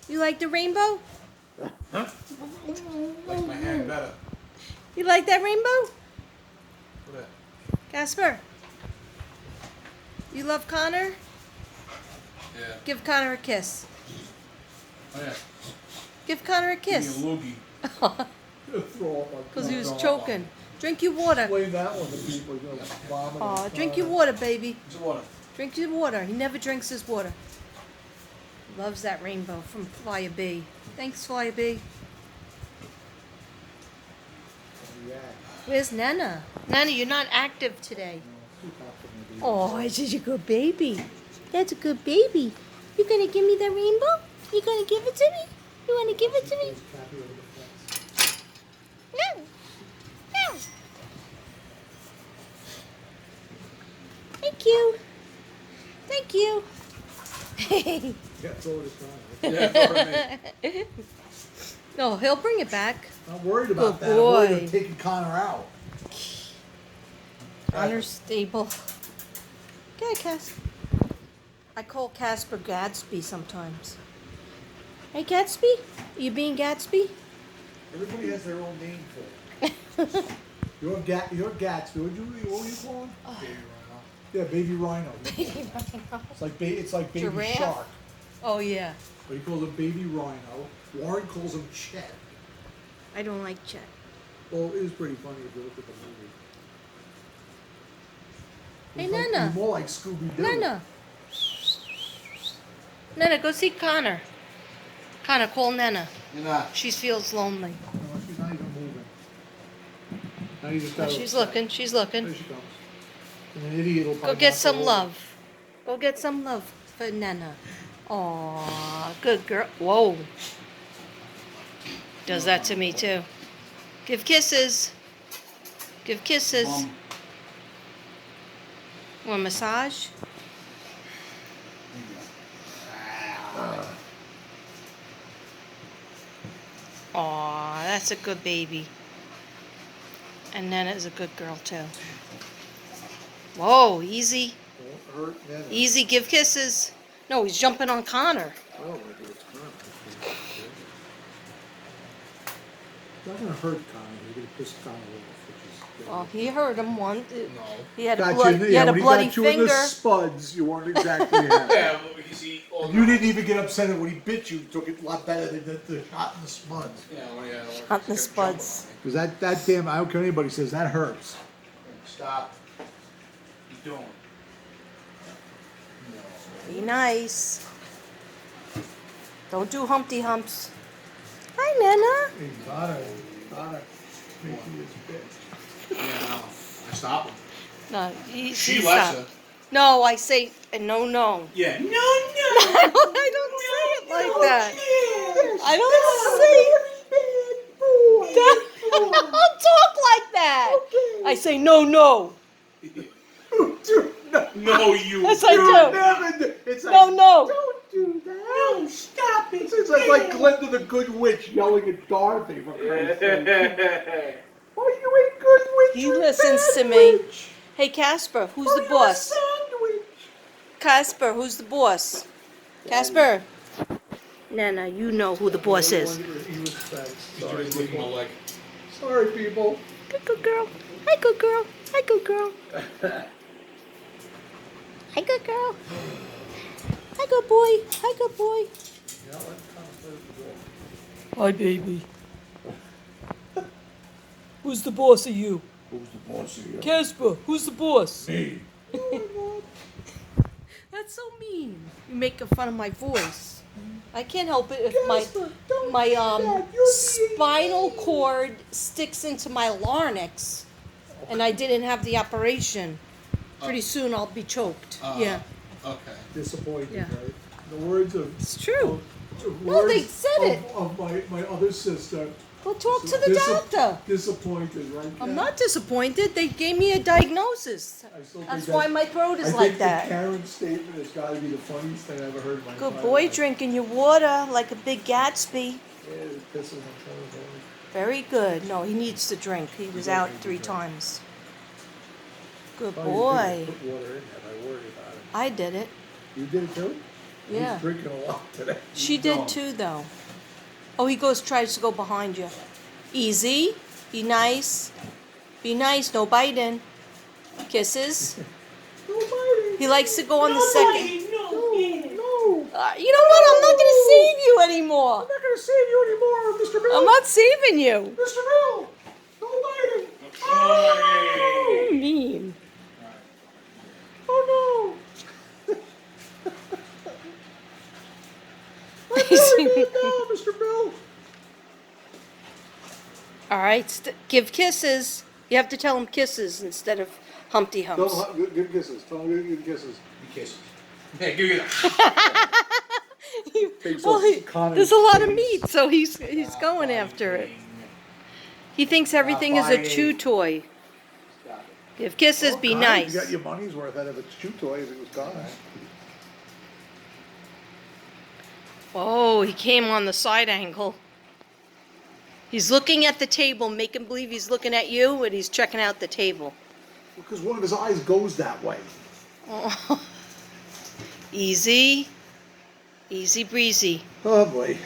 You like the rainbow? Huh? Like my hand better. You like that rainbow? What that? Casper? You love Connor? Yeah. Give Connor a kiss. Oh yeah. Give Connor a Give me kiss. a loogie. Throw up on Because he was Throw up choking. Drink your water. Explain that one to people. You're gonna vomit. Aw, drink your water, baby. What's the water? Drink your water. He never drinks his water. Loves that rainbow from Flyer B. Thanks, Flyer B. Yeah. Where's Nana? Nana, you're not active today. Oh, this is a good baby. That's a good baby. You gonna give me the rainbow? You gonna give it to me? You wanna give it to me? No. No. Thank you. Thank you. Yeah, throw it aside. Yeah, throw it at me. No, he'll bring it back. Not worried about Good that. I'm worried boy. about taking Connor out. Honor stable. Okay, Casper. I call Casper Gatsby sometimes. Hey, Gatsby? You being Gatsby? Everybody has their own name for it. You're Gatsby. What were you calling? Yeah, baby rhino. It's like baby Giraffe? shark. Oh, yeah. But he calls him baby rhino. Warren calls him Chet. I don't like Chet. Well, it is pretty funny if you look at the movie. Hey, He's like- Nana. He's more like Scooby-Doo. Nana. Nana, go see Connor. Connor, call Nana. You're not. She feels lonely. No, she's not even moving. Now you just Oh, gotta- she's looking. She's looking. There she comes. And an idiot will Go probably get knock some her over. love. Go get some love for Nana. Aw, good girl. Whoa. Does that to me too. Give kisses. Give kisses. Mom. Want a massage? Aw, that's a good baby. And Nana's a good girl too. Whoa, easy. Don't hurt Nana. Easy, give kisses. No, he's jumping on Connor. Oh, maybe it's Connor. It's not gonna hurt Connor. You're gonna piss Connor off, which is good. Well, he hurt him once. No. He had a, Got blood, you, he had a when bloody he got you in the finger. spuds, you weren't exactly happy. Yeah, well, you see all You didn't even get upset when he bit you. You took it a lot better than the shot in the spuds. Yeah, well, yeah. Shot in the spuds. Because that damn, I don't care what anybody says, that hurts. Stop. You don't. Be nice. Don't do Humpty Humps. Hi, Nana. Hey, Connor, make you his bitch. Yeah, no. I stop him. No, She you lets stop. her. No, I say no, no. Yeah. No, no. I don't say it like that. I don't say that. I don't talk like that. I say no, no. No, you. Yes, I do. It's like, No, no. don't do that. No, stop it. It's like Glinda the Good Witch yelling at Dorothy for Christ's sake. Are you a good witch? He or a listens bad to me. witch? Hey, Casper, who's Are the you a boss? sandwich? Casper, who's the boss? Casper. Nana, you know who the boss is. He respects. He's just licking my leg. Sorry, people. Good girl. Hi, good girl. Hi, good girl. Hi, good girl. Hi, good boy. Hi, good boy. Hi, baby. Who's the boss of you? Who's the boss of you? Casper, who's the boss? Me. That's so mean. You're making fun of my voice. I can't help it if Casper, don't my do that. You're being spinal mean. cord sticks into my larynx, and I didn't have the operation. Pretty soon I'll be choked. Yeah, Okay. Disappointed, Yeah. right? The words of it's true. of No, they words said it. of my other sister. Well, talk to the doctor. Disappointed, right? I'm not disappointed. They gave me a diagnosis. I still think That's that- why my throat I is think like the that. Karen statement has got to be the funniest thing I've ever heard in my Good entire boy, life. drinking your water like a big Gatsby. Yeah, it pisses my tongue off. Very good. No, he needs to drink. He was out 3 times. Good Oh, you boy. didn't put water in that. I worried about it. I did it. You did it too? Yeah. He's drinking a lot today. She did too, though. Oh, he tries to go behind you. Easy. Be nice. Be nice. No biting. Kisses. No biting. He likes to go on the second. No. You know what? I'm not going to save you anymore. I'm not going to save you anymore, Mr. Bill. I'm not saving you. Mr. Bill. No biting. Oh, mean. Oh no. I'm very bad now, Mr. Bill. All right. Give kisses. You have to tell him kisses instead of Humpty Humps. Give kisses. Tell him to give kisses. Be kisses. Yeah, give you that. Well, there's a lot of meat, so he's going after it. He thinks everything is a chew toy. Give kisses, be nice. You got your money's worth out of a chew toy if it was gone. Oh, he came on the side angle. He's looking at the table, making believe he's looking at you, and he's checking out the table. Because one of his eyes goes that way. Oh. Easy. Easy breezy. Oh boy.